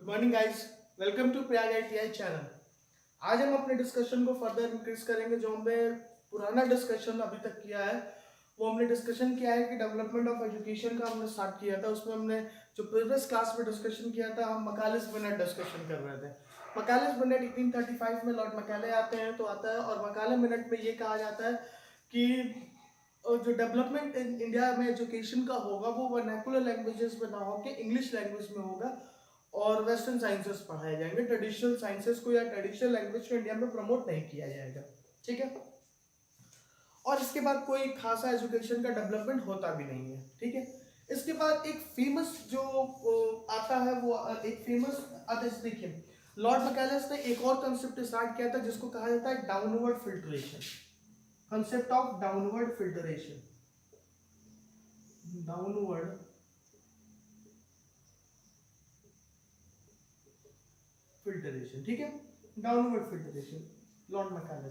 Good morning guys, welcome to Prayag ITI channel. आज हम अपने डिस्कशन को फर्दर इंक्रीज करेंगे। जो हमने पुराना डिस्कशन अभी तक किया है वो हमने डिस्कशन किया है कि डेवलपमेंट ऑफ एजुकेशन का हमने स्टार्ट किया था। उसमें हमने जो प्रीवियस क्लास में डिस्कशन किया था, हम मकालिस बेनेट डिस्कशन कर रहे थे। मकालिस बेनेट 1835 में लॉर्ड मकाले आते हैं तो आता है, और मकाले बेनेट में ये कहा जाता है कि जो डेवलपमेंट इंडिया में एजुकेशन का होगा वो वर्नाकुलर लैंग्वेजेस में ना होकर इंग्लिश लैंग्वेज में होगा, और वेस्टर्न साइंसेस पढ़ाए जाएंगे। ट्रेडिशनल साइंसेस को या ट्रेडिशनल लैंग्वेज को इंडिया में प्रमोट नहीं किया जाएगा। ठीक है। और इसके बाद कोई खासा एजुकेशन का डेवलपमेंट होता भी नहीं है। ठीक है। इसके बाद एक फेमस जो आता है वो एक फेमस आदेश देखिए, लॉर्ड मैकाले ने एक और कंसेप्ट स्टार्ट किया था जिसको कहा जाता है downward filtration. Concept of downward filtration. Downward filtration. ठीक है। Downward filtration, Lord Macaulay.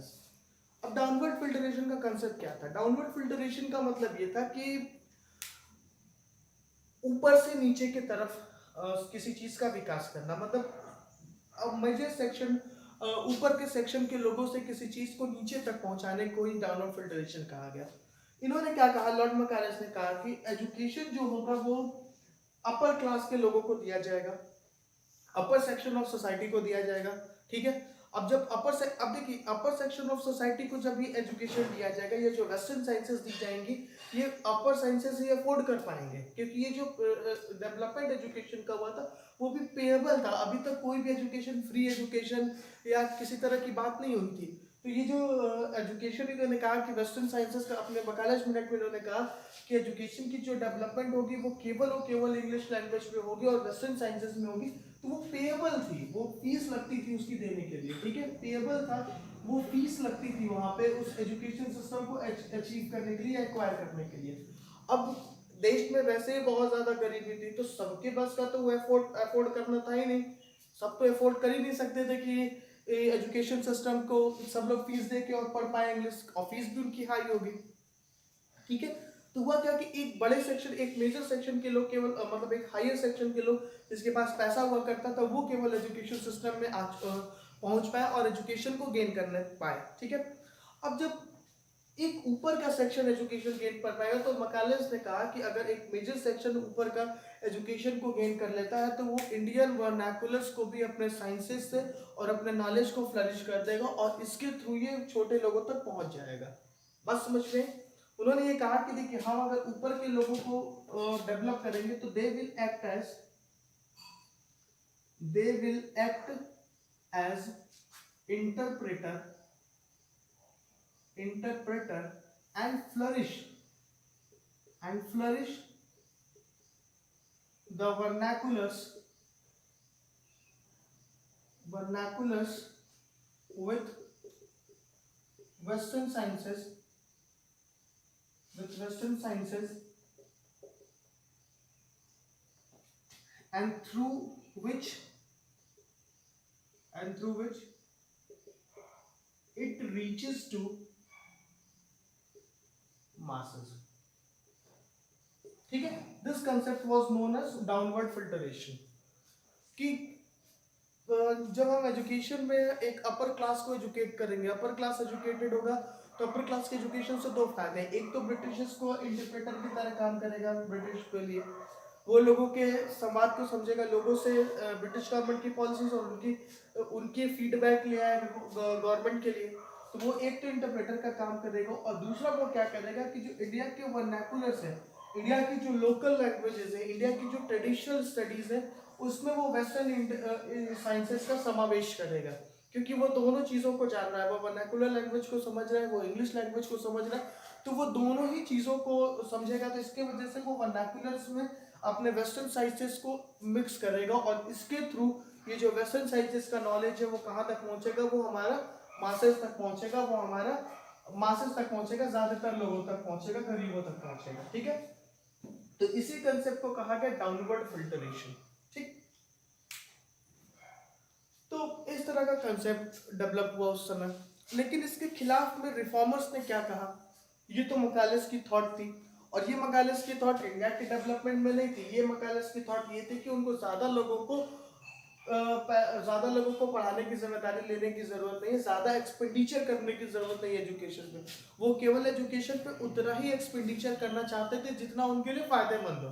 अब डाउनवर्ड फिल्ट्रेशन का कंसेप्ट क्या था? डाउनवर्ड फिल्ट्रेशन का मतलब ये था कि ऊपर से नीचे की तरफ किसी चीज का विकास करना। मतलब अब मेजर सेक्शन, ऊपर के सेक्शन के लोगों से किसी चीज को नीचे तक पहुंचाने को ही डाउनवर्ड फिल्ट्रेशन कहा गया। इन्होंने क्या कहा, लॉर्ड मैकाले ने कहा कि एजुकेशन जो होगा वो अपर क्लास के लोगों को दिया जाएगा, अपर सेक्शन ऑफ सोसाइटी को दिया जाएगा। ठीक है। अब जब अब देखिए, अपर सेक्शन ऑफ सोसाइटी को जब ये एजुकेशन दिया जाएगा, ये जो वेस्टर्न साइंसेस दी जाएंगी, ये अपर साइंसेस ये अफोर्ड कर पाएंगे, क्योंकि ये जो डेवलपमेंट एजुकेशन का हुआ था वो भी पेएबल था। अभी तक कोई भी एजुकेशन, फ्री एजुकेशन या किसी तरह की बात नहीं हुई थी। तो ये जो एजुकेशन, इन्होंने कहा कि वेस्टर्न साइंसेस का, अपने वकालत मिनट में इन्होंने कहा कि एजुकेशन की जो डेवलपमेंट होगी वो केवल और केवल इंग्लिश लैंग्वेज में होगी और वेस्टर्न साइंसेस में होगी। तो वो पेएबल थी, वो फीस लगती थी उसकी देने के लिए। ठीक है, पेएबल था, वो फीस लगती थी वहां पे उस एजुकेशन सिस्टम को अचीव करने के लिए, एक्वायर करने के लिए। अब देश में वैसे ही बहुत ज्यादा गरीबी थी, तो सबके बस का तो वो अफोर्ड करना था ही नहीं। सब तो अफोर्ड कर ही नहीं सकते थे कि एजुकेशन सिस्टम को सब लोग फीस दे के और पढ़ पाए इंग्लिश, और फीस भी उनकी हाई होगी। ठीक है। तो हुआ क्या कि एक बड़े सेक्शन, एक मेजर सेक्शन के लोग केवल मतलब एक हायर सेक्शन के लोग जिसके पास पैसा हुआ करता था, वो केवल एजुकेशन सिस्टम में आज पहुंच पाए और एजुकेशन को गेन करने पाए। ठीक है। अब जब एक ऊपर का सेक्शन एजुकेशन गेन कर पाएगा, तो मैकाले ने कहा कि अगर एक मेजर सेक्शन ऊपर का एजुकेशन को गेन कर लेता है तो वो इंडियन वर्नाकुलर्स को भी अपने साइंसेस से और अपने नॉलेज को फ्लरिश कर देगा, और इसके थ्रू ये छोटे लोगों तक पहुंच जाएगा। बस समझ में। उन्होंने ये कहा कि देखिए, हम अगर ऊपर के लोगों को डेवलप करेंगे तो they will act as interpreter interpreter and flourish the vernaculars with western sciences with western sciences and which through which it reaches to masses. ठीक है। This concept was known as downward filtration. कि जब हम education में एक upper class को educate करेंगे, upper class educated होगा, तो अपर क्लास के एजुकेशन से दो फायदे हैं। एक तो ब्रिटिशर्स को इंटरप्रेटर की तरह काम करेगा ब्रिटिश के लिए, वो लोगों के संवाद को समझेगा, लोगों से ब्रिटिश गवर्नमेंट की पॉलिसीज और उनके फीडबैक ले आएगा गवर्नमेंट के लिए। तो वो एक तो इंटरप्रेटर का काम करेगा, और दूसरा वो क्या करेगा कि जो इंडिया के वर्नाकुलर्स है, इंडिया की जो लोकल लैंग्वेजेस है, इंडिया की जो ट्रेडिशनल स्टडीज है, उसमें वो वेस्टर्न साइंसेस का समावेश करेगा। क्योंकि वो दोनों चीज़ों को जान रहा है, वो वर्नाकुलर लैंग्वेज को समझ रहा है, वो इंग्लिश लैंग्वेज को समझ रहा है, तो वो दोनों ही चीज़ों को समझेगा। तो इसके वजह से वो वर्नाकुलर्स में अपने वेस्टर्न साइंसेस को मिक्स करेगा, और इसके थ्रू ये जो वेस्टर्न साइंसेस का नॉलेज है वो कहाँ तक पहुँचेगा, वो हमारा मासेस तक पहुँचेगा, वो हमारा मासेस तक पहुँचेगा, ज़्यादातर लोगों तक पहुँचेगा, गरीबों तक पहुँचेगा। ठीक है। तो इसी कंसेप्ट को कहा गया डाउनवर्ड फिल्टरेशन। ठीक। तो इस तरह का कंसेप्ट डेवलप हुआ उस समय, लेकिन इसके खिलाफ में रिफॉर्मर्स ने क्या कहा? ये तो मैकाले की थॉट थी, और ये मैकाले की थॉट इंडिया के डेवलपमेंट में नहीं थी। ये मैकाले की थॉट ये थी कि उनको ज्यादा लोगों को ज्यादा लोगों को पढ़ाने की जिम्मेदारी लेने की जरूरत नहीं है, ज्यादा एक्सपेंडिचर करने की जरूरत नहीं है एजुकेशन पे। वो केवल एजुकेशन पे उतना ही एक्सपेंडिचर करना चाहते थे जितना उनके लिए फायदेमंद हो।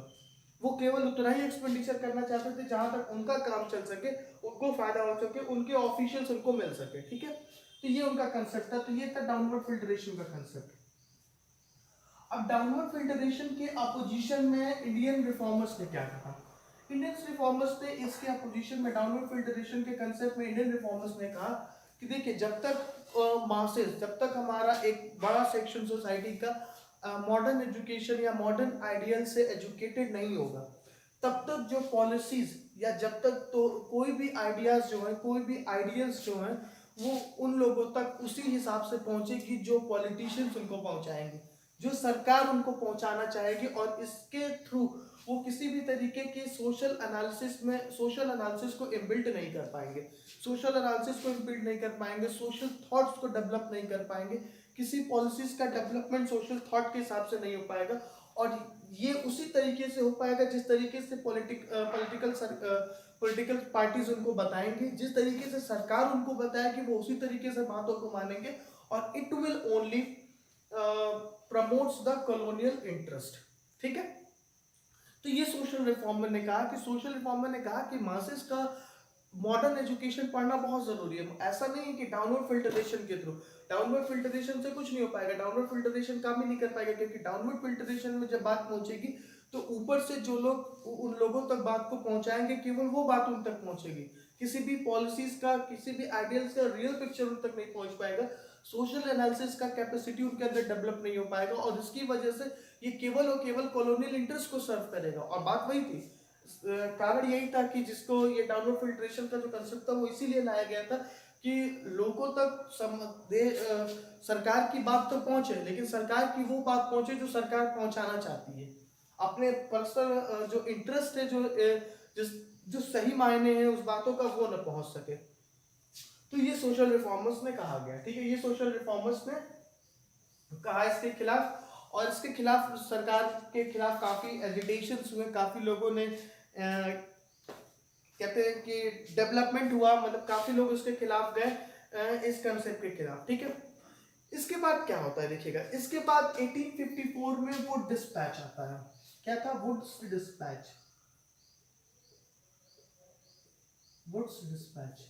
वो केवल उतना ही एक्सपेंडिचर करना चाहते थे जहां तक उनका काम चल सके, उनको फायदा हो सके, उनके ऑफिशियल्स उनको मिल सके। ठीक है, तो ये उनका कंसेप्ट था। तो ये था डाउनवर्ड फिल्ट्रेशन का कंसेप्ट। अब डाउनवर्ड फिल्ट्रेशन के अपोजिशन में इंडियन रिफॉर्मर्स ने क्या कहा? इंडियन रिफॉर्मर्स ने इसके अपोजिशन में, डाउनवर्ड फिल्ट्रेशन के कंसेप्ट में इंडियन रिफॉर्मर्स ने कहा कि देखिए, जब तक मासेस, जब तक हमारा एक बड़ा सेक्शन सोसाइटी का मॉडर्न एजुकेशन या मॉडर्न आइडियल से एजुकेटेड नहीं होगा, तब तक जो पॉलिसीज या जब तक तो कोई भी आइडियाज जो है, कोई भी आइडियल्स जो हैं, वो उन लोगों तक उसी हिसाब से पहुंचेगी जो पॉलिटिशियंस उनको पहुंचाएंगे, जो सरकार उनको पहुंचाना चाहेगी। और इसके थ्रू वो किसी भी तरीके के सोशल एनालिसिस को इम्बिल्ट नहीं कर पाएंगे, सोशल एनालिसिस को इम्बिल्ट नहीं कर पाएंगे, सोशल थॉट्स को डेवलप नहीं कर पाएंगे, किसी पॉलिसीज का डेवलपमेंट सोशल थॉट के हिसाब से नहीं हो पाएगा। और ये उसी तरीके से हो पाएगा जिस तरीके से पॉलिटिकल पार्टीज उनको बताएंगे, जिस तरीके से सरकार उनको बताएगी, वो उसी तरीके से बातों को मानेंगे। और it will only promotes the colonial interest. ठीक है, तो ये सोशल रिफॉर्मर ने कहा कि मासेस का मॉडर्न एजुकेशन पढ़ना बहुत जरूरी है। ऐसा नहीं है कि डाउनवर्ड फिल्ट्रेशन के थ्रू, डाउनवर्ड फिल्ट्रेशन से कुछ नहीं हो पाएगा, डाउनवर्ड फिल्ट्रेशन काम ही नहीं कर पाएगा, क्योंकि डाउनवर्ड फिल्ट्रेशन में जब बात पहुंचेगी तो ऊपर से जो लोग उन लोगों तक बात को पहुंचाएंगे, केवल वो बात उन तक पहुंचेगी, किसी भी पॉलिसीज का, किसी भी आइडियल्स का रियल पिक्चर उन तक नहीं पहुंच पाएगा, सोशल एनालिसिस का कैपेसिटी उनके अंदर डेवलप नहीं हो पाएगा। और इसकी वजह से ये केवल और केवल कॉलोनियल इंटरेस्ट को सर्व करेगा। और बात वही थी, कारण यही था कि जिसको ये डाउनवर्ड फिल्ट्रेशन का जो कंसेप्ट था वो इसीलिए लाया गया था कि लोगों तक सरकार की बात तो पहुंचे, लेकिन सरकार की वो बात पहुंचे जो सरकार पहुंचाना चाहती है। अपने पर्सनल जो इंटरेस्ट है, जो सही मायने हैं उस बातों का, वो न पहुंच सके। तो ये सोशल रिफॉर्मर्स ने कहा गया। ठीक है, ये सोशल रिफॉर्मर्स ने कहा इसके खिलाफ। और इसके खिलाफ सरकार के खिलाफ काफी एजिटेशंस हुए, काफी लोगों ने कहते हैं कि डेवलपमेंट हुआ, मतलब काफी लोग उसके खिलाफ गए, इस कंसेप्ट के खिलाफ। ठीक है, इसके बाद क्या होता है देखिएगा, इसके बाद 1854 में वुड डिस्पैच आता है। क्या था? Woods dispatch. वुड्स डिस्पैच,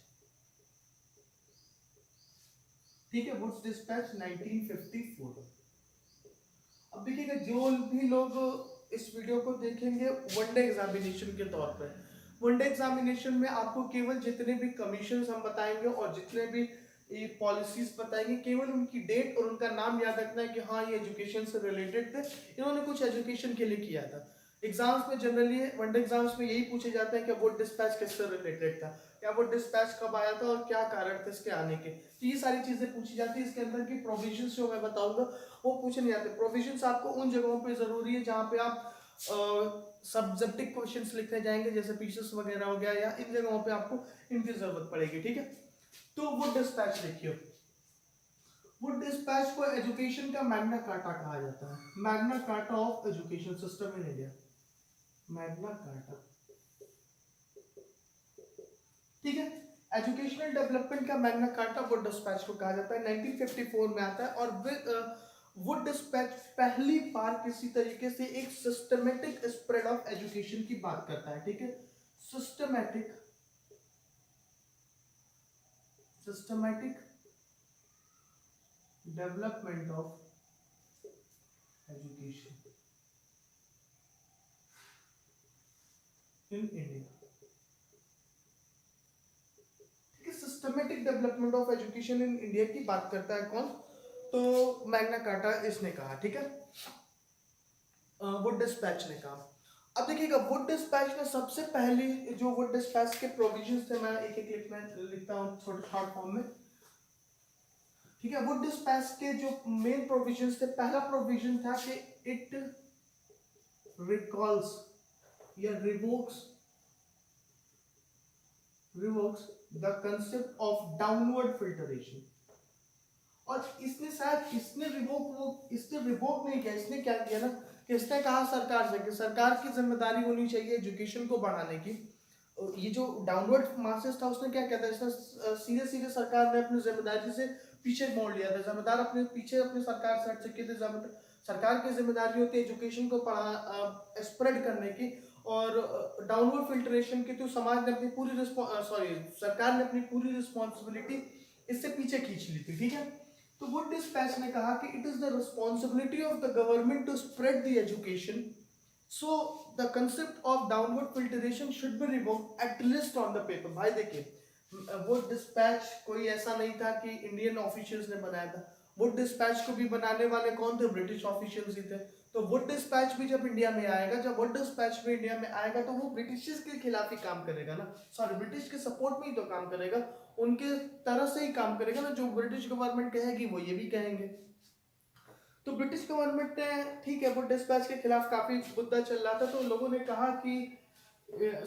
ठीक है, वुड्स डिस्पैच 1954। अब देखिएगा, जो भी लोग इस वीडियो को देखेंगे वनडे एग्जामिनेशन के तौर पर, वनडे एग्जामिनेशन में आपको केवल जितने भी कमीशन हम बताएंगे और जितने भी ये पॉलिसीज बताएंगे, केवल उनकी डेट और उनका नाम याद रखना है कि हाँ ये एजुकेशन से रिलेटेड थे, इन्होंने कुछ एजुकेशन के लिए किया था। एग्जाम्स में जनरली वनडे एग्जाम्स में यही पूछे जाते हैं कि वुड डिस्पैच किससे रिलेटेड था, या वुड डिस्पैच कब आया था और क्या कारण थे इसके आने के। तो ये सारी चीजें पूछी जाती है। इसके अंदर की प्रोविजंस जो मैं बताऊंगा वो पूछे नहीं जाते। प्रोविजंस आपको उन जगहों पे जरूरी है जहाँ पे आप सब्जेक्टिव क्वेश्चंस लिखने जाएंगे, जैसे पीसेस वगैरह हो गया, या इन जगहों पे आपको इनकी जरूरत पड़ेगी। ठीक है, तो वुड डिस्पैच देखिए, वुड डिस्पैच को एजुकेशन का मैग्ना कार्टा कहा जाता है, Magna carta of education system in India, Magna carta. ठीक है, एजुकेशनल डेवलपमेंट का मैग्ना कार्टा वुड डिस्पैच को कहा जाता है, 1954 में आता है। और वुड डिस्पैच पहली बार किसी तरीके से एक सिस्टमेटिक स्प्रेड ऑफ एजुकेशन की बात करता है। ठीक है, systematic development of education in India. Systematic development of education in India की बात करता है कौन? तो मैग्ना कार्टा इसने कहा। ठीक है, वुड डिस्पैच ने कहा। अब देखिएगा, वुड डिस्पैच में सबसे पहली जो वुड डिस्पैच के प्रोविजंस थे, मैं एक एक लिखता हूँ छोटे शॉर्ट फॉर्म में। ठीक है, वुड डिस्पैच के जो मेन प्रोविजंस थे, पहला प्रोविजन था कि इट रिकॉल्स या revokes the concept of downward filtration. और इसने रिवोक नहीं किया, इसने क्या किया ना कि इसने कहा सरकार से कि सरकार की जिम्मेदारी होनी चाहिए एजुकेशन को बढ़ाने की, ये जो डाउनवर्ड मार्क्सेस था उसने क्या किया था, इसने सीधे सीधे सरकार ने अपनी जिम्मेदारी से पीछे मोड़ लिया था। जिम्मेदार अपने पीछे अपनी सरकार से हट चुके थे। सरकार की जिम्मेदारी होती है एजुकेशन को पढ़ा स्प्रेड करने की, और डाउनवर्ड फिल्ट्रेशन की तो समाज ने अपनी पूरी सरकार ने अपनी पूरी रिस्पॉन्सिबिलिटी इससे पीछे खींच ली थी। ठीक है, तो वुड डिस्पैच ने कहा कि it is the responsibility of the government to spread the education, so the concept of downward filtration should be revoked at least on the paper. भाई देखिए वो डिस्पैच कोई ऐसा नहीं था कि इंडियन ऑफिशियल्स ने बनाया था। वो डिस्पैच को भी बनाने वाले कौन थे, ब्रिटिश ऑफिशियल्स ही थे। तो वो डिस्पैच भी जब इंडिया में आएगा, जब वो डिस्पैच भी इंडिया में आएगा, तो वो ब्रिटिश के खिलाफ ही काम करेगा ना, सॉरी ब्रिटिश के सपोर्ट में ही तो काम करेगा, उनके तरह से ही काम करेगा ना। जो ब्रिटिश गवर्नमेंट कहेगी वो ये भी कहेंगे। तो ब्रिटिश गवर्नमेंट ने, ठीक है, वो डिस्पैच के खिलाफ काफी मुद्दा चल रहा था, तो लोगों ने कहा कि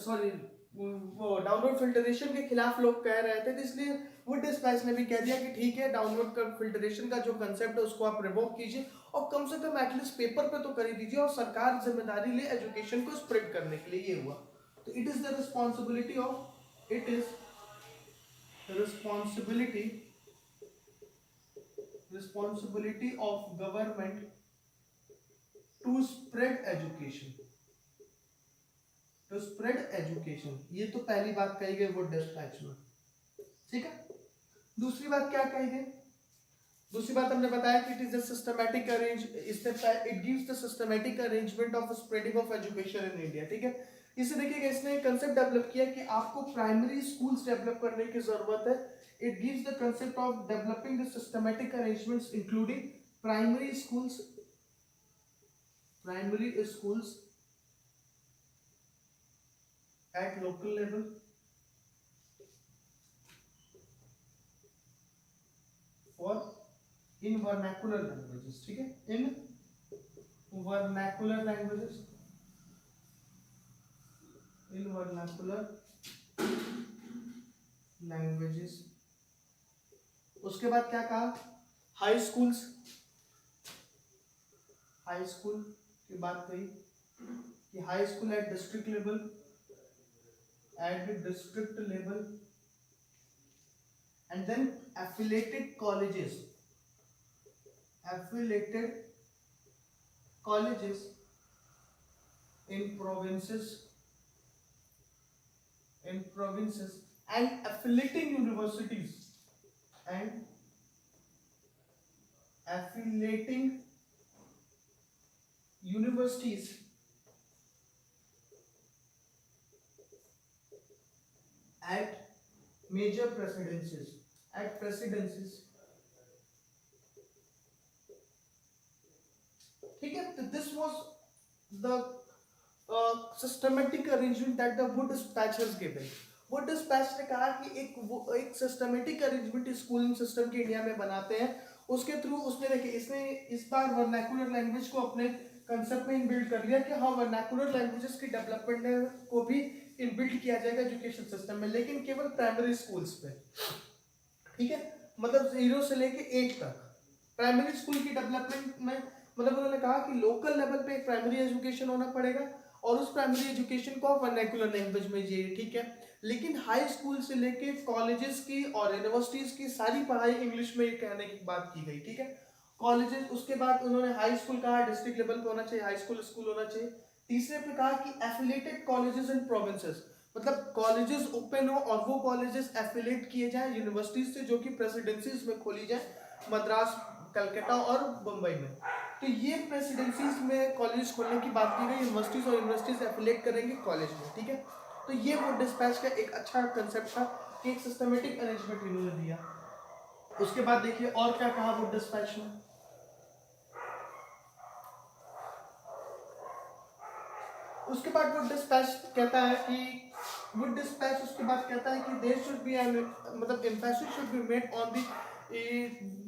सॉरी वो डाउनवर्ड फिल्ट्रेशन के खिलाफ लोग कह रहे थे, तो इसलिए वो डिस्पैच ने भी कह दिया कि ठीक है, डाउनवर्ड फिल्ट्रेशन का जो कंसेप्ट है उसको आप रिवोक कीजिए, और कम से कम एटलीस्ट पेपर पे तो कर ही दीजिए, और सरकार जिम्मेदारी ले एजुकेशन को स्प्रेड करने के लिए। ये हुआ। तो it is the responsibility of, it is responsibility responsibility of government to spread education, to spread education। ये तो पहली बात कही गई वो डिस्पैच में। ठीक है, दूसरी बात क्या कही गई, दूसरी बात हमने बताया कि it is a systematic arrange, it gives the systematic arrangement of spreading of education in India. ठीक है, इसे देखिएगा, इसने एक कंसेप्ट डेवलप किया कि आपको प्राइमरी स्कूल्स डेवलप करने की जरूरत है। It gives the concept of developing the systematic arrangements including primary schools, primary schools at local level, for in vernacular languages. ठीक है, इन वर्नाकुलर लैंग्वेजेस, इन वर्नाकुलर लैंग्वेजेस। उसके बाद क्या कहा, हाई स्कूल्स, हाई स्कूल की बात कही कि high school at district level, at district level, and then affiliated colleges, affiliated colleges in provinces, in provinces, and affiliating universities, and affiliating universities at major presidencies, at presidencies। ठीक है, तो this was the systematic arrangement that the Wood dispatch has given. Wood dispatch ने कहा कि एक systematic arrangement schooling system के India में बनाते हैं। उसके थ्रू उसने देखिए, इसने इस बार वर्नाकुलर लैंग्वेज को अपने कंसेप्ट में इनबिल्ड कर लिया कि हाँ, वर्नाकुलर लैंग्वेजेस की डेवलपमेंट को भी इनबिल्ड किया जाएगा एजुकेशन सिस्टम में, लेकिन केवल प्राइमरी स्कूल्स पे। ठीक है, मतलब 0 से लेके 8 तक प्राइमरी स्कूल की डेवलपमेंट में, मतलब उन्होंने कहा कि लोकल लेवल पे एक प्राइमरी एजुकेशन होना पड़ेगा, और उस प्राइमरी एजुकेशन को आप वर्नाकुलर लैंग्वेज में दीजिए। ठीक है, लेकिन हाई स्कूल से लेके कॉलेजेस की और यूनिवर्सिटीज की सारी पढ़ाई इंग्लिश में कहने की बात की गई। ठीक है, कॉलेजेस, उसके बाद उन्होंने हाई स्कूल कहा डिस्ट्रिक्ट लेवल पे होना चाहिए, हाई स्कूल स्कूल होना चाहिए। तीसरे पे कहा कि एफिलेटेड कॉलेजेस इन प्रोविंसेस, मतलब कॉलेजेस ओपन हो और वो कॉलेजेस एफिलेट किए जाए यूनिवर्सिटीज से, जो कि प्रेसिडेंसीज में खोली जाए, मद्रास, कलकत्ता और मुंबई में। तो ये प्रेसिडेंसीज में कॉलेज खोलने की बात की गई, यूनिवर्सिटीज और यूनिवर्सिटीज एफिलेट करेंगे कॉलेज में। ठीक है, तो ये वो डिस्पैच का एक अच्छा कंसेप्ट था कि एक सिस्टमेटिक अरेंजमेंट इन्होंने दिया। उसके बाद देखिए और क्या कहा वो डिस्पैच में। उसके बाद वो डिस्पैच कहता है कि वो डिस्पैच उसके बाद कहता है कि देयर शुड बी मतलब emphasis should be made on the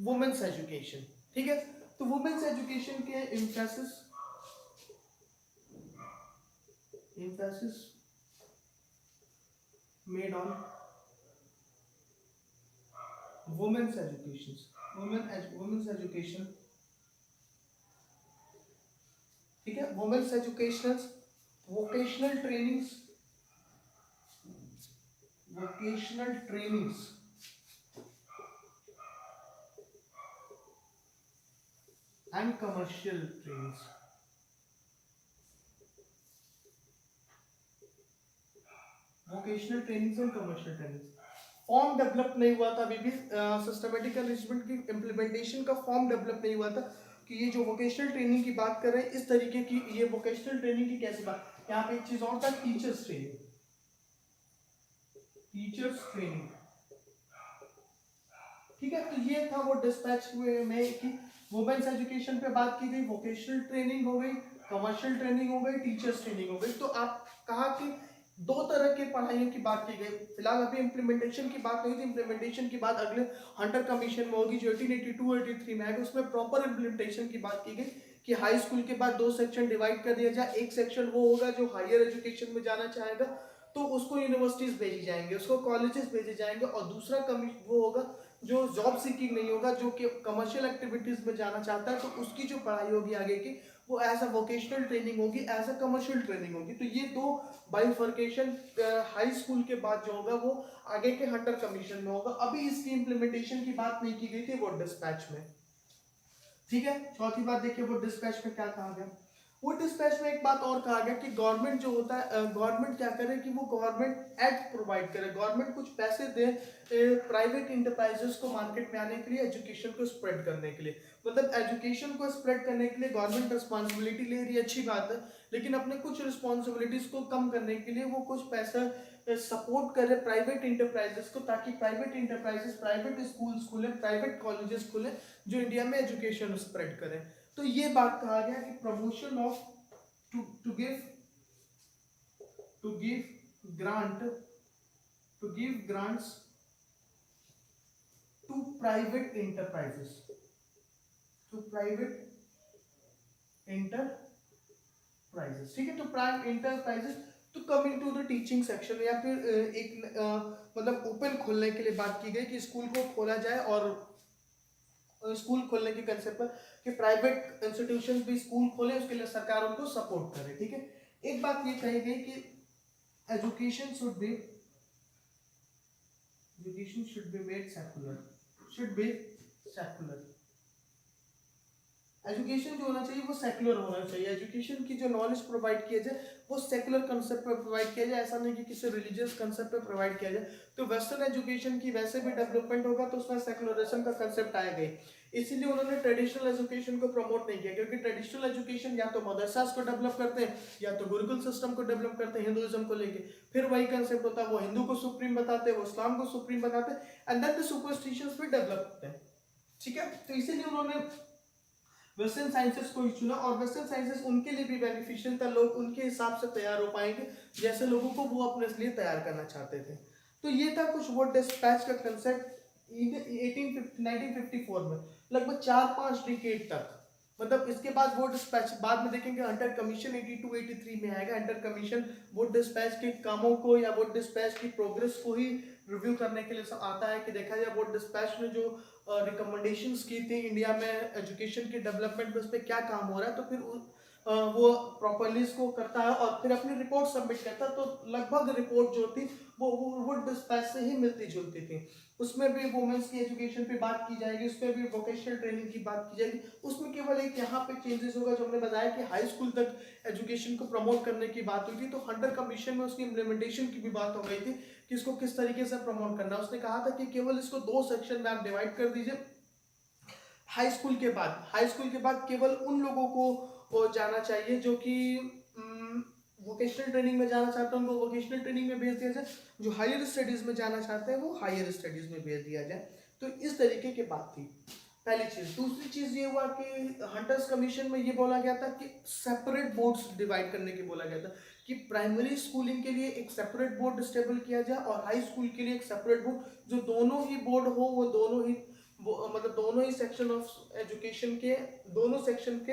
women's education. ठीक है, तो वुमेन्स एजुकेशन के emphasis made on women's education, women's education. ठीक है, women's educational vocational trainings, vocational trainings and commercial trainings. Vocational trainings and commercial trainings, form develop नहीं हुआ था अभी भी, सिस्टमेटिक अरेंजमेंट की इम्प्लीमेंटेशन का फॉर्म डेवलप नहीं हुआ था कि ये जो वोकेशनल ट्रेनिंग की बात कर रहे हैं इस तरीके की, ये वोकेशनल ट्रेनिंग की कैसी बात। यहाँ पे एक चीज और था, टीचर्स ट्रेनिंग, टीचर्स ट्रेनिंग, ठीक है। तो ये था वो डिस्पैच में कि वुमेन्स एजुकेशन पे बात की गई, वोकेशनल ट्रेनिंग हो गई, कमर्शियल ट्रेनिंग हो गई, टीचर्स ट्रेनिंग हो गई। तो आप कहा कि दो तरह के पढ़ाइयों की बात की गई। फिलहाल अभी इम्प्लीमेंटेशन की बात नहीं थी, इम्प्लीमेंटेशन की बात अगले हंटर कमीशन में होगी जो 1882-83 में आएगा, उसमें प्रॉपर इम्प्लीमेंटेशन की बात की गई कि हाई स्कूल के बाद दो सेक्शन डिवाइड कर दिया जाए। एक सेक्शन वो होगा जो हायर एजुकेशन में जाना चाहेगा तो उसको यूनिवर्सिटीज भेजी जाएंगे, उसको कॉलेजेस भेजे जाएंगे, और दूसरा वो होगा जो जॉब सीकिंग नहीं होगा, जो कि कमर्शियल एक्टिविटीज में जाना चाहता है, तो उसकी जो पढ़ाई होगी आगे की वो एज अ वोकेशनल ट्रेनिंग होगी, एज अ कमर्शियल ट्रेनिंग होगी। तो ये दो बाइफर्केशन हाई स्कूल के बाद जो होगा वो आगे के हंटर कमीशन में होगा। अभी इसकी इम्प्लीमेंटेशन की बात नहीं की गई थी वो डिस्पैच में, ठीक है। चौथी बात देखिए वो डिस्पैच में क्या कहा गया। वो डिस्पैच में एक बात और कहा गया कि गवर्नमेंट जो होता है, गवर्नमेंट क्या करे कि वो गवर्नमेंट एक्ट प्रोवाइड करे, गवर्नमेंट कुछ पैसे दे प्राइवेट इंटरप्राइजेस को मार्केट में आने के लिए, एजुकेशन को स्प्रेड करने के लिए। मतलब एजुकेशन को स्प्रेड करने के लिए गवर्नमेंट रिस्पॉन्सिबिलिटी ले रही है, अच्छी बात है, लेकिन अपने कुछ रिस्पॉन्सिबिलिटीज को कम करने के लिए वो कुछ पैसा सपोर्ट करे प्राइवेट इंटरप्राइजेस को, ताकि प्राइवेट इंटरप्राइजेस प्राइवेट स्कूल्स खुले, प्राइवेट कॉलेजेस खुले जो इंडिया में एजुकेशन स्प्रेड करें। तो ये बात कहा गया कि promotion of to give grant to give grants to private enterprises, to private enterprises, ठीक है। तो प्राइवेट इंटरप्राइजेस तो coming to the teaching section, या फिर एक मतलब ओपन खोलने के लिए बात की गई कि स्कूल को खोला जाए, और स्कूल खोलने के कंसेप्ट पर कि प्राइवेट इंस्टीट्यूशन भी स्कूल खोले, उसके लिए सरकार उनको सपोर्ट करे, ठीक है। एक बात ये कही गई कि education should be made secular, should be secular. Education जो होना चाहिए वो सेकुलर होना चाहिए, एजुकेशन की जो नॉलेज प्रोवाइड किया जाए वो सेकुलर कंसेप्ट पे प्रोवाइड किया जाए, ऐसा नहीं कि किसी रिलीजियस कंसेप्ट पे प्रोवाइड किया जाए। तो वेस्टर्न एजुकेशन की वैसे भी डेवलपमेंट होगा तो उसमें सेकुलरिज्म का कंसेप्ट आएगा ही, इसीलिए उन्होंने ट्रेडिशनल एजुकेशन को प्रमोट नहीं किया, क्योंकि ट्रेडिशनल एजुकेशन या तो मदरसास को डेवलप करते हैं या तो गुरुकुल सिस्टम को डेवलप करते हैं हिंदुइज्म को लेके, फिर वही कंसेप्ट होता है वो हिंदू को सुप्रीम बताते हैं, वो इस्लाम को सुप्रीम बताते हैं, एंड देन द सुपरस्टिशंस भी डेवलप होते हैं, ठीक है। तो इसीलिए उन्होंने वेस्टर्न साइंसेस को ही चुना, और वेस्टर्न साइंसेस उनके लिए भी बेनिफिशियल था, लोग उनके हिसाब से तैयार हो पाएंगे जैसे लोगों को वो अपने लिए तैयार करना चाहते थे। तो ये था कुछ वो डिस्पैच का कंसेप्ट 1954 में, लगभग 4-5 डिकेड तक। मतलब इसके बाद वो डिस्पैच बाद में देखेंगे, हंटर कमीशन 82-83 में आएगा। हंटर कमीशन वो डिस्पैच के कामों को या वो डिस्पैच की प्रोग्रेस को ही रिव्यू करने के लिए आता है कि देखा जाए वो डिस्पैच में जो रिकमेंडेशंस की थी इंडिया में एजुकेशन के डेवलपमेंट में, उस पर क्या काम हो रहा है, तो फिर वो प्रॉपरली इसको करता है और फिर अपनी रिपोर्ट सबमिट करता है। तो लगभग रिपोर्ट जो थी वो डिस्पैच से ही मिलती जुलती थी। उसमें भी वुमेन्स की एजुकेशन पे बात की जाएगी, उसमें भी वोकेशनल ट्रेनिंग की बात की जाएगी। उसमें केवल एक यहाँ पे चेंजेस होगा जो हमने बताया कि हाई स्कूल तक एजुकेशन को प्रमोट करने की बात हुई थी, तो हंटर कमीशन में उसकी इम्प्लीमेंटेशन की भी बात हो गई थी कि इसको किस तरीके से प्रमोट करना। उसने कहा था कि केवल इसको 2 सेक्शन में आप डिवाइड कर दीजिए। हाई स्कूल के बाद केवल उन लोगों को जाना चाहिए जो कि वोकेशनल ट्रेनिंग में जाना चाहते हैं, उनको वोकेशनल ट्रेनिंग में भेज दिया जाए, जो हायर स्टडीज में जाना चाहते हैं वो हायर स्टडीज में भेज दिया जाए। तो इस तरीके की बात थी पहली चीज। दूसरी चीज ये हुआ कि हंटर्स कमीशन में ये बोला गया था कि सेपरेट बोर्ड्स डिवाइड करने की बोला गया था कि प्राइमरी स्कूलिंग के लिए एक सेपरेट बोर्ड स्टेबल किया जाए और हाई स्कूल के लिए एक सेपरेट बोर्ड, जो दोनों ही बोर्ड हो वो दोनों ही मतलब दोनों ही सेक्शन ऑफ एजुकेशन के दोनों सेक्शन के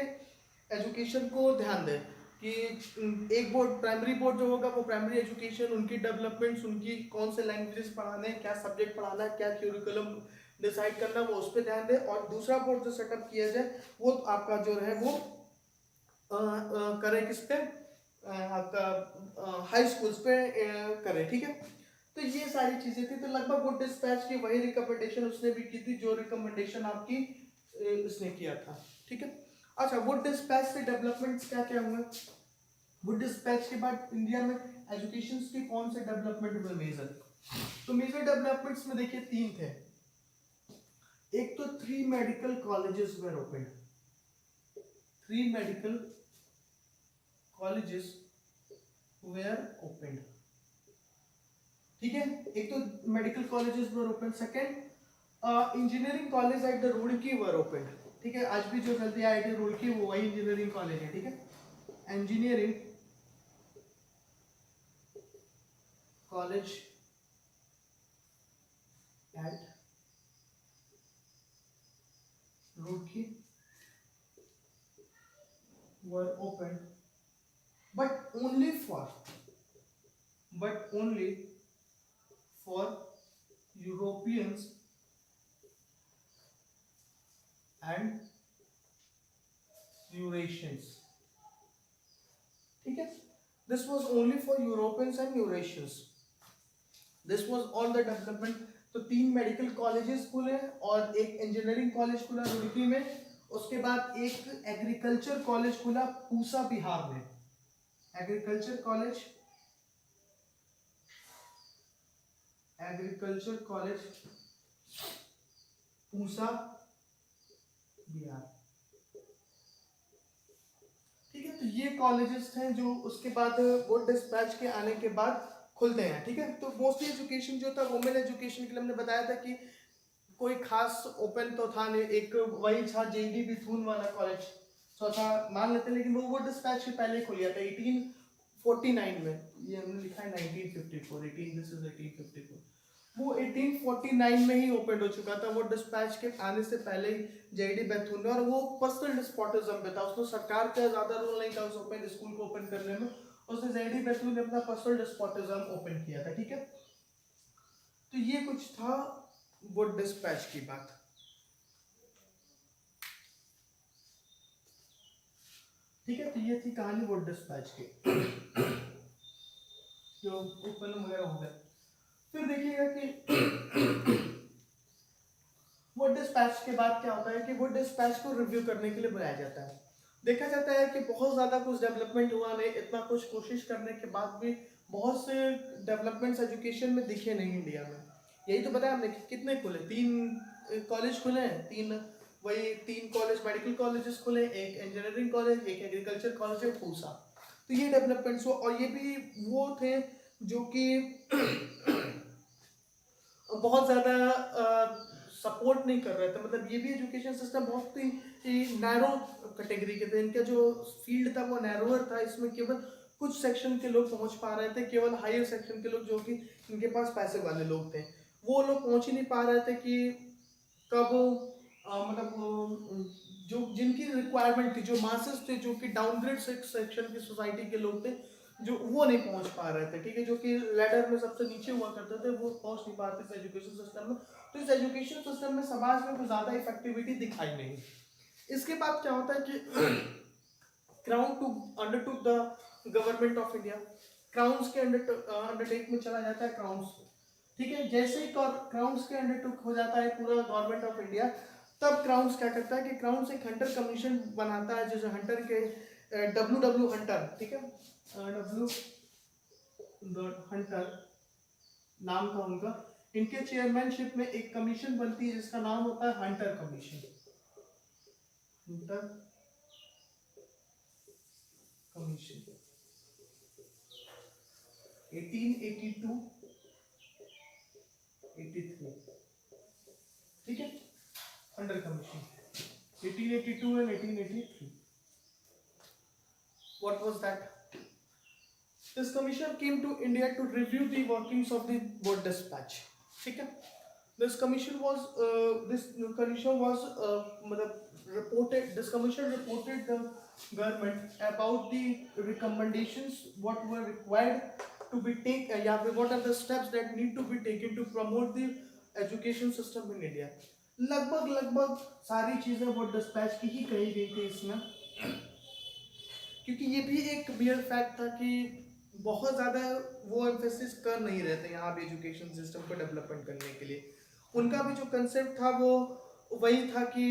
एजुकेशन को ध्यान दें कि एक बोर्ड प्राइमरी बोर्ड जो होगा वो प्राइमरी एजुकेशन, उनकी डेवलपमेंट्स, उनकी कौन से लैंग्वेजेस पढ़ाने हैं, क्या सब्जेक्ट पढ़ाना है, क्या क्यूरिकुलम डिसाइड करना, वो उस पर ध्यान दें। और दूसरा बोर्ड जो सेटअप किया जाए वो आपका जो है वो करे किस पे, आपका हाई स्कूल्स पे करे, ठीक है। तो ये सारी चीजें थी। तो लगभग वो डिस्पैच की वही रिकमेंडेशन उसने भी की थी जो रिकमेंडेशन आपकी उसने किया था, ठीक है। अच्छा, वो डिस्पैच से डेवलपमेंट्स क्या क्या हुए? वो डिस्पैच के बाद इंडिया में एजुकेशन के कौन से डेवलपमेंट हुए मेजर? तो मेजर डेवलपमेंट्स में देखिए 3 थे। एक तो 3 medical colleges were open, 3 medical colleges were open, ठीक है। एक तो medical colleges were open. Second, engineering college at the Roorkee were open, ठीक है। आज भी जो चलती है आईआईटी रुड़की वो वही इंजीनियरिंग कॉलेज है, ठीक है। Engineering college eight Roorkee were open, but only for Europeans and Eurasians, ठीक है। This was only for Europeans and Eurasians. This was all the development. तो 3 मेडिकल कॉलेजेस खुले और एक इंजीनियरिंग कॉलेज खुला रुड़की में। उसके बाद एक एग्रीकल्चर कॉलेज खुला पूसा बिहार में, एग्रीकल्चर कॉलेज पूसा बिहार, ठीक है। तो ये कॉलेजेस थे जो उसके बाद वो डिस्पैच के आने के बाद खुलते हैं, ठीक है। तो मोस्टली एजुकेशन जो था वुमेन एजुकेशन के लिए हमने बताया था कि कोई खास ओपन तो था नहीं, एक वही था जेडी बिथून वाला कॉलेज चौथा मान लेते हैं, लेकिन वो डिस्पैच के पहले खुल गया था 1849 में। ये हमने लिखा है 1954, 18 दिस इज 1854। वो 1849 में ही ओपन हो चुका था वो डिस्पैच के आने से पहले ही जेडी बेथुन ने। और वो पर्सनल डिस्पोटिज्म पे था, उसमें सरकार का ज्यादा रोल नहीं था उस ओपन स्कूल को ओपन करने में। उसने जेडी बेथुन ने अपना पर्सनल डिस्पोटिज्म ओपन किया था, ठीक है। तो ये कुछ था वो डिस्पैच की बात, ठीक है। तो ये थी कहानी वो डिस्पैच की जो ओपन वगैरह हो गया। फिर देखिएगा कि वो डिस्पैच के बाद क्या होता है कि वो डिस्पैच को रिव्यू करने के लिए बुलाया जाता है। देखा जाता है कि बहुत ज़्यादा कुछ डेवलपमेंट हुआ नहीं, इतना कुछ कोशिश करने के बाद भी बहुत से डेवलपमेंट्स एजुकेशन में दिखे नहीं इंडिया में। यही तो बताया हमने कि कितने खुले, 3 कॉलेज खुले हैं, 3 कॉलेज मेडिकल कॉलेजेस खुले, एक इंजीनियरिंग कॉलेज, एक एग्रीकल्चर कॉलेज है पूसा। तो ये डेवलपमेंट्स हुआ और ये भी वो थे जो कि बहुत ज़्यादा सपोर्ट नहीं कर रहे थे। मतलब ये भी एजुकेशन सिस्टम बहुत ही नैरो कैटेगरी के थे, इनका जो फील्ड था वो नैरोअर था। इसमें केवल कुछ सेक्शन के लोग पहुंच पा रहे थे, केवल हायर सेक्शन के लोग जो कि इनके पास पैसे वाले लोग थे वो लोग पहुंच ही नहीं पा रहे थे कि कब मतलब जो जिनकी रिक्वायरमेंट थी, जो मासेस थे, जो कि डाउनग्रेड सेक्शन की सोसाइटी के लोग थे, जो वो नहीं पहुंच पा रहे थे, ठीक है। जो कि लैडर में सबसे नीचे हुआ करते थे वो पहुंच नहीं पाते इस एजुकेशन सिस्टम में। तो इस एजुकेशन सिस्टम में समाज में कुछ ज़्यादा इफेक्टिविटी दिखाई नहीं। इसके बाद क्या होता है कि crown to undertook the government of India, crowns के अंडरटेक में चला जाता है क्राउन्स, ठीक है। जैसे ही क्राउन्स के अंडरटेक हो जाता है पूरा गवर्नमेंट ऑफ इंडिया, तब क्राउन्स क्या करता है कि क्राउन्स एक हंटर कमीशन बनाता है, जैसे हंटर के डब्ल्यू हंटर, ठीक है, डब्ल्यू हंटर नाम था उनका। इनके चेयरमैनशिप में एक कमीशन बनती है जिसका नाम होता है हंटर कमीशन, हंटर कमीशन 1882 83, ठीक है। Hunter commission 1882 and 1883। What was that? This commission came to India to review the workings of the board dispatch, ठीक है। This commission was reported. This commission reported the government about the recommendations what were required to be taken, या फिर what are the steps that need to be taken to promote the education system in India। लगभग सारी चीजें वो dispatch की ही कही गई थी इसमें, क्योंकि ये भी एक वियर्ड फैक्ट था कि बहुत ज़्यादा वो एम्फेसिस कर नहीं रहे थे यहाँ पे एजुकेशन सिस्टम को डेवलपमेंट करने के लिए। उनका भी जो कंसेप्ट था वो वही था कि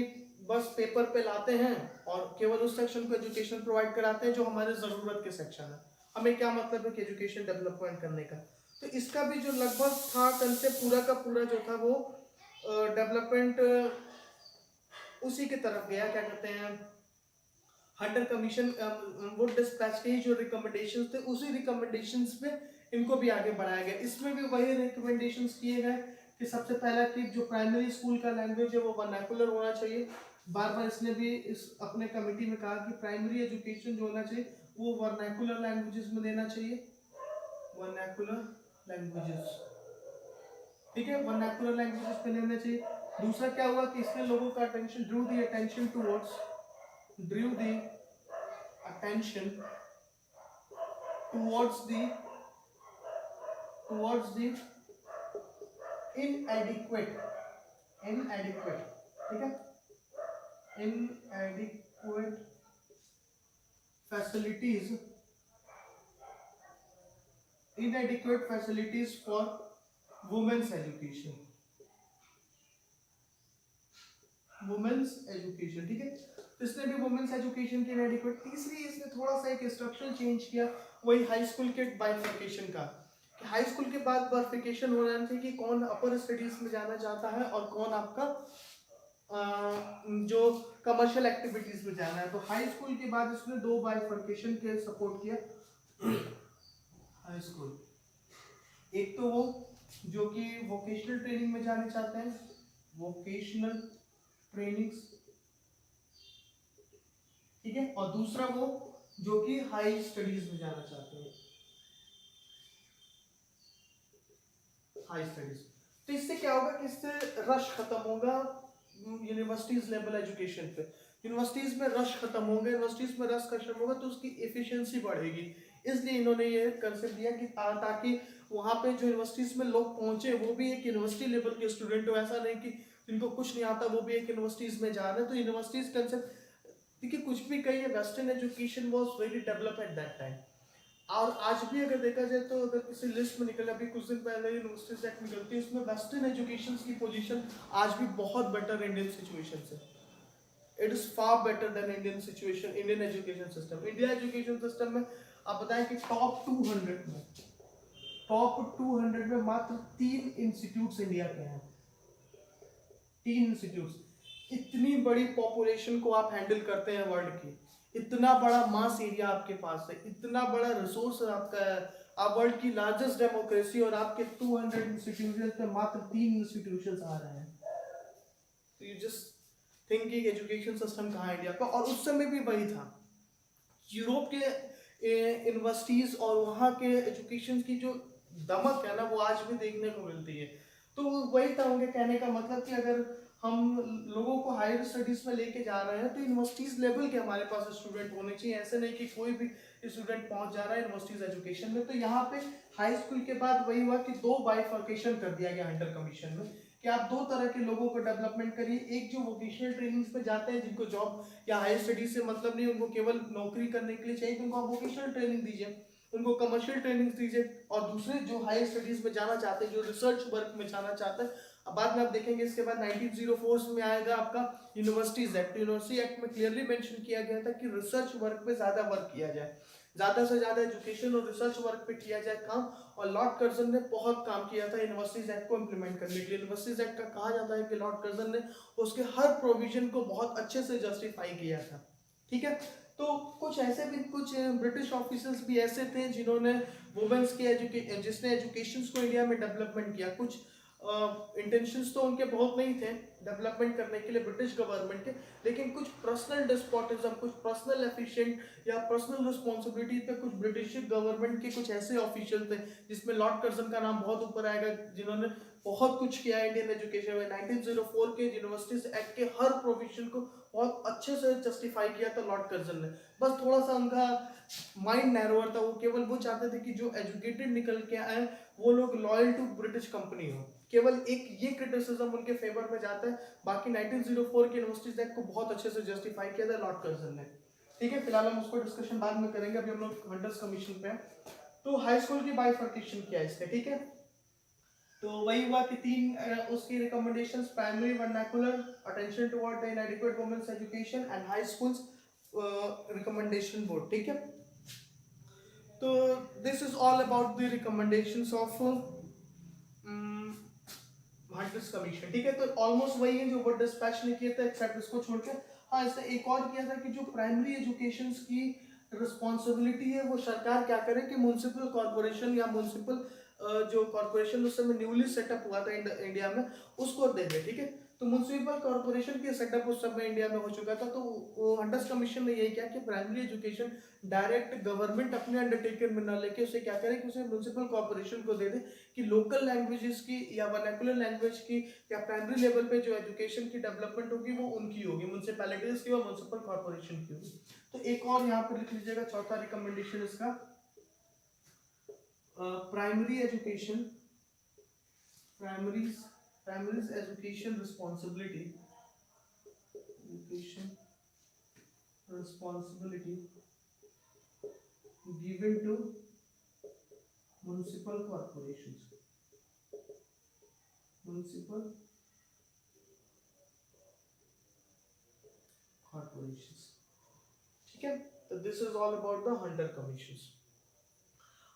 बस पेपर पे लाते हैं और केवल उस सेक्शन को एजुकेशन प्रोवाइड कराते हैं जो हमारे ज़रूरत के सेक्शन है। हमें क्या मतलब है कि एजुकेशन डेवलपमेंट करने का। तो इसका भी जो लगभग था कंसेप्ट पूरा का पूरा जो था वो डेवलपमेंट उसी की तरफ गया, क्या कहते हैं, हंटर कमीशन वो डिस्पैच के जो रिकमेंडेशंस थे उसी रिकमेंडेशंस पे इनको भी आगे बढ़ाया गया। इसमें भी वही रिकमेंडेशंस किए गए कि सबसे पहला कि जो प्राइमरी स्कूल का लैंग्वेज है वो वर्नाकुलर होना चाहिए। बार बार इसने भी इस अपने कमेटी में कहा कि प्राइमरी एजुकेशन जो होना चाहिए वो वर्नाकुलर लैंग्वेजेस में देना चाहिए, वर्नाकुलर लैंग्वेजेस, ठीक है, वर्नाकुलर लैंग्वेजेस पे लेना चाहिए। दूसरा क्या हुआ कि इसने लोगों का attention Drew the attention towards drew the attention towards the inadequate, ठीक है, inadequate facilities, for women's education, ठीक है। तो इसने भी वुमेन्स एजुकेशन की इनएडिक्वेट। तीसरी इसने थोड़ा सा एक स्ट्रक्चरल चेंज किया, वही हाई स्कूल के बाइफर्केशन का। हाई स्कूल के बाद बाइफर्केशन हो रहा था कि कौन अपर स्टडीज में जाना चाहता है और कौन आपका जो कमर्शियल एक्टिविटीज में जाना है। तो हाई स्कूल के बाद इसने दो बाइफर्केशन के सपोर्ट किया। हाई स्कूल, एक तो वो जो कि वोकेशनल ट्रेनिंग में जाना चाहते हैं, वोकेशनल ट्रेनिंग्स, ठीक है, और दूसरा वो जो कि हाई स्टडीज में जाना चाहते हैं, हाई स्टडीज। तो इससे क्या होगा कि इससे रश खत्म होगा यूनिवर्सिटीज लेवल एजुकेशन पे। यूनिवर्सिटीज में रश खत्म होगा, यूनिवर्सिटीज में रश खत्म होगा तो उसकी एफिशिएंसी बढ़ेगी। इसलिए इन्होंने ये कंसेप्ट दिया कि ताकि वहाँ पे जो यूनिवर्सिटीज में लोग पहुंचे वो भी एक यूनिवर्सिटी लेवल के स्टूडेंट हो, ऐसा नहीं कि जिनको कुछ नहीं आता वो भी एक यूनिवर्सिटीज में जा रहे हैं। तो यूनिवर्सिटीज कंसेप्ट, देखिए कुछ भी कहिए, western education was very develop at that time. और आज भी अगर देखा जाए तो अगर किसी लिस्ट में निकले, अभी कुछ दिन पहले यूनिवर्सिटीज एक्ट निकलती है, उसमें वेस्टर्न एजुकेशन की पोजीशन आज भी बहुत बेटर इंडियन सिचुएशन से। It is far better than Indian situation, Indian education system. India education system में आप बताएं कि टॉप 200 में मात्र 3 इंस्टीट्यूट्स इंडिया के हैं, 3 इंस्टीट्यूट्स। इतनी बड़ी पॉपुलेशन को आप हैंडल करते हैं वर्ल्ड की, इतना बड़ा मास एरिया आपके पास है, इतना बड़ा रिसोर्स आपका है, आप वर्ल्ड की लार्जेस्ट डेमोक्रेसी और आपके 200 इंस्टीट्यूशंस में मात्र 3 इंस्टीट्यूशंस आ रहे हैं। तो यू जस्ट थिंक कि एजुकेशन सिस्टम कहाँ है इंडिया का। और उस समय भी वही था, यूरोप के यूनिवर्सिटीज और वहाँ के एजुकेशन की जो दमक है ना वो आज भी देखने को मिलती है। तो वही था उनके कहने का मतलब कि अगर हम लोगों को हायर स्टडीज में लेके जा रहे हैं तो यूनिवर्सिटीज लेवल के हमारे पास स्टूडेंट होने चाहिए, ऐसे नहीं कि कोई भी स्टूडेंट पहुंच जा रहा है यूनिवर्सिटीज एजुकेशन में। तो यहाँ पे हाई स्कूल के बाद वही हुआ कि 2 बाइफर्केशन कर दिया गया हंटर कमीशन में कि आप 2 तरह के लोगों को डेवलपमेंट करिए। एक जो वोकेशनल ट्रेनिंग्स पे जाते हैं, जिनको जॉब या हायर स्टडीज से मतलब नहीं, उनको केवल नौकरी करने के लिए चाहिए, तो उनको आप वोकेशनल ट्रेनिंग दीजिए, उनको कमर्शियल ट्रेनिंग दीजिए। और दूसरे जो हायर स्टडीज में जाना चाहते हैं, जो रिसर्च वर्क में जाना चाहते हैं, अब बाद में आप देखेंगे इसके बाद 1904 में आएगा आपका यूनिवर्सिटीज एक्ट। यूनिवर्सिटी एक्ट में क्लियरली मेंशन किया गया था कि रिसर्च वर्क पे ज्यादा वर्क किया जाए, ज्यादा से ज्यादा एजुकेशन और रिसर्च वर्क पे किया जाए काम। और लॉर्ड कर्जन ने बहुत काम किया था यूनिवर्सिटीज एक्ट को इम्प्लीमेंट करने के लिए। यूनिवर्सिटीज एक्ट का कहा जाता है कि लॉर्ड कर्जन ने उसके हर प्रोविजन को बहुत अच्छे से जस्टिफाई किया था, ठीक है। तो कुछ ऐसे भी कुछ ब्रिटिश ऑफिसर्स भी ऐसे थे जिन्होंने वुमेन्स के जिसने एजुकेशन को इंडिया में डेवलपमेंट किया। कुछ इंटेंशंस तो उनके बहुत नहीं थे डेवलपमेंट करने के लिए ब्रिटिश गवर्नमेंट के, लेकिन कुछ पर्सनल डिस्पोटिज्म, कुछ पर्सनल एफिशिएंट या पर्सनल रिस्पॉन्सिबिलिटी पे कुछ ब्रिटिश गवर्नमेंट के कुछ ऐसे ऑफिशियल थे, जिसमें लॉर्ड कर्जन का नाम बहुत ऊपर आएगा, जिन्होंने बहुत कुछ किया इंडियन एजुकेशन में। 1904 के यूनिवर्सिटीज एक्ट के हर प्रोविजन को बहुत अच्छे से जस्टिफाई किया था लॉर्ड कर्जन ने। बस थोड़ा सा उनका माइंड नैरोअर था, वो केवल वो चाहते थे कि जो एजुकेटेड निकल के आए वो लोग लॉयल टू ब्रिटिश कंपनी हो। केवल एक ये क्रिटिसिज्म उनके फेवर में जाता है। बाकी 1904 के यूनिवर्सिटीज एक्ट को बहुत अच्छे से जस्टिफाई किया था लॉर्ड कर्जन ने, ठीक है। फिलहाल हम उसको डिस्कशन बाद में करेंगे, अभी हम लोग हंटर्स कमीशन पे हैं। तो हाई स्कूल की बाइफर्केशन क्या है इसका, ठीक है। तो वही हुआ कि तीन उसकी recommendations, primary vernacular, attention toward the inadequate women's education and high schools recommendation board, ठीक है। तो this is all about the recommendations of Hunter's commission, ठीक है। तो ऑलमोस्ट वही है जो वो डिस्पैच ने किया था, एक्सेप्ट इसको छोड़ के। हाँ, इसने एक और किया था कि जो प्राइमरी एजुकेशन की रिस्पॉन्सिबिलिटी है वो सरकार क्या करे कि म्यूनसिपल कॉर्पोरेशन या म्यूनसिपल जो कॉर्पोरेशन उस समय न्यूली सेटअप हुआ था इंडिया में, उसको दे दे, ठीक है। तो म्यूनसिपल कॉर्पोरेशन की सेटअप उस समय इंडिया में हो चुका था, तो वो हंटर्स कमीशन ने यही किया कि प्राइमरी एजुकेशन डायरेक्ट गवर्नमेंट अपने अंडरटेकिंग में न लेके उसे क्या करे कि उसे म्यूनसिपल कॉर्पोरेशन को दे दे, कि लोकल लैंग्वेजेस की या वर्नाकुलर लैंग्वेज की या प्राइमरी लेवल पे जो एजुकेशन की डेवलपमेंट होगी वो उनकी होगी, म्यूनसिपैलिटीज की और म्यूनसिपल कॉर्पोरेशन की होगी। तो एक और यहाँ पर लिख लीजिएगा चौथा रिकमेंडेशन इसका, primary education, primaries education responsibility, education responsibility given to municipal corporations, municipal corporations, ठीक है। तो this is all about the Hunter commissions.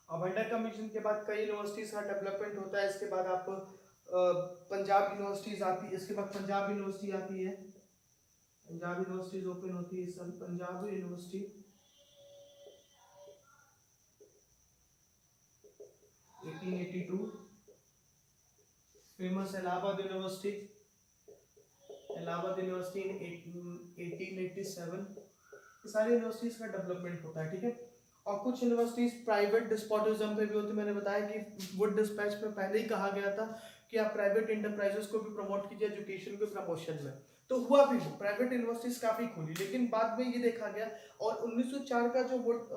अब हंटर कमीशन के बाद कई यूनिवर्सिटीज का डेवलपमेंट होता है, इसके बाद आप पंजाब यूनिवर्सिटीज आती है, इसके बाद पंजाब यूनिवर्सिटी आती है, पंजाब यूनिवर्सिटीज ओपन होती है, सब Punjab university 1882, famous Allahabad university, Allahabad university in 1887, ये सारी यूनिवर्सिटीज का डेवलपमेंट होता है, ठीक है। और कुछ यूनिवर्सिटीज प्राइवेट डिस्पोटिज्म पे भी होती है, मैंने बताया कि वुड डिस्पैच में पहले ही कहा गया था कि आप प्राइवेट इंटरप्राइजेस को भी प्रमोट कीजिए एजुकेशन के प्रमोशन में, तो हुआ भी, प्राइवेट यूनिवर्सिटीज काफी खुली, लेकिन बाद में ये देखा गया और 1904 का जो वुड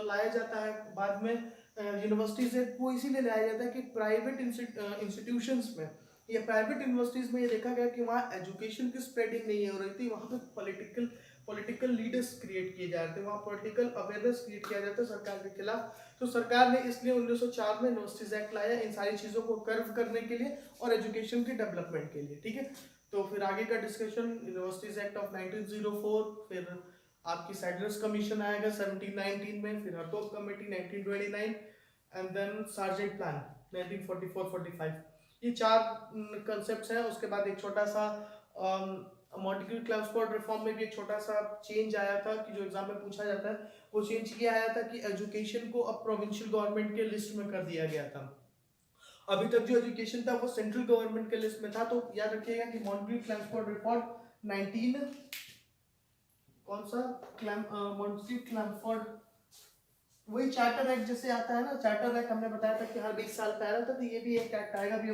लाया जाता है बाद में यूनिवर्सिटीज एक्ट, वो इसीलिए लाया जाता है कि प्राइवेट इंस्टीट्यूशंस में या प्राइवेट यूनिवर्सिटीज में ये देखा गया कि वहाँ एजुकेशन की स्प्रेडिंग नहीं हो रही थी, वहाँ पे पॉलिटिकल लीडर्स क्रिएट किए जा रहे थे, वहाँ पॉलिटिकल अवेयरनेस क्रिएट किया जाता है सरकार के खिलाफ। तो सरकार ने इसलिए 1904 में यूनिवर्सिटीज एक्ट लाया इन सारी चीज़ों को कर्व करने के लिए और एजुकेशन की डेवलपमेंट के लिए, ठीक है। तो फिर आगे का डिस्कशन यूनिवर्सिटीज एक्ट ऑफ 1904, फिर आपकी सैडलर्स कमीशन आएगा 1719 में, फिर Hartog committee 1929 and then Sargent plan 1944-45, ये चार कंसेप्ट्स हैं। उसके बाद एक छोटा सा मॉन्टेग्यू क्लेम्सफोर्ड रिफॉर्म में भी एक छोटा सा चेंज आया था कि जो एग्जाम में पूछा जाता है, वो चेंज किया आया था कि एजुकेशन को अब प्रोविंशियल गवर्नमेंट के लिस्ट में कर दिया गया था। अभी तक जो एजुकेशन था वो सेंट्रल गवर्नमेंट के लिस्ट में था। तो याद रखिएगा कि मॉन्टेग्यू क्लेम्सफोर्ड रिफॉर्म 19 कौन सा मॉन्टेग्यू क्लेम्सफोर्ड, वही चार्टर एक्ट जैसे आता है ना, चार्टर एक्ट हमने बताया था कि हर 20 साल पहले था, तो ये भी एक एक्ट आएगा। भी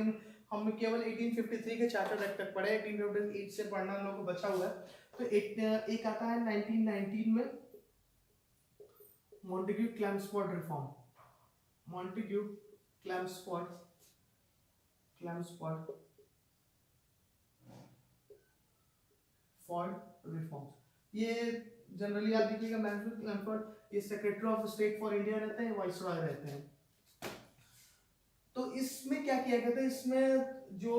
हम केवल 1853 के चार्टर एक्ट तक पढ़े, 1858 से पढ़ना हम लोग को बचा हुआ है। तो एक आता है 1919 में मॉन्टेग्यू क्लेम्सफोर्ड रिफॉर्म, मॉन्टेग्यू क्लेम्सफोर्ड रिफॉर्म, ये जनरली आप देखिएगा मैथ्यू क्लेम्सफोर्ड ये secretary of state for India रहते हैं, वाइसरॉय रहते हैं। तो इसमें क्या किया गया था, इसमें जो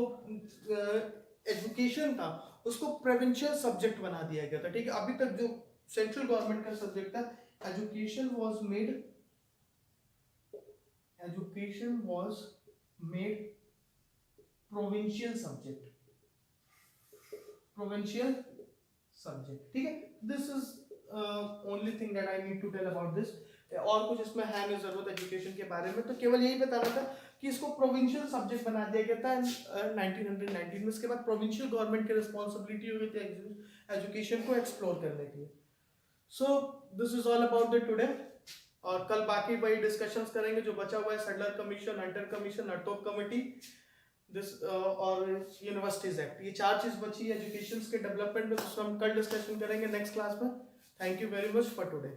एजुकेशन था उसको प्रोविंशियल सब्जेक्ट बना दिया गया था, ठीक है। अभी तक जो सेंट्रल गवर्नमेंट का सब्जेक्ट था, education was made provincial subject, ठीक है। This is only thing that I need to tell about this, और कुछ इसमें है नहीं जरूरत एजुकेशन के बारे में, तो केवल यही बताना था कि इसको प्रोविंशियल सब्जेक्ट बना दिया गया था 1919 में। इसके बाद प्रोविंशियल गवर्नमेंट की रिस्पॉन्सिबिलिटी हो गई थी एजुकेशन को एक्सप्लोर करने की। So this is all about the today, और कल बाकी वही डिस्कशंस करेंगे जो बचा हुआ है, Sadler commission, Hunter commission, Hartog committee, this और यूनिवर्सिटीज एक्ट, ये चार चीज बची है एजुकेशन के डेवलपमेंट में, तो हम कल डिस्कशन करेंगे नेक्स्ट क्लास में। Thank you very much for today.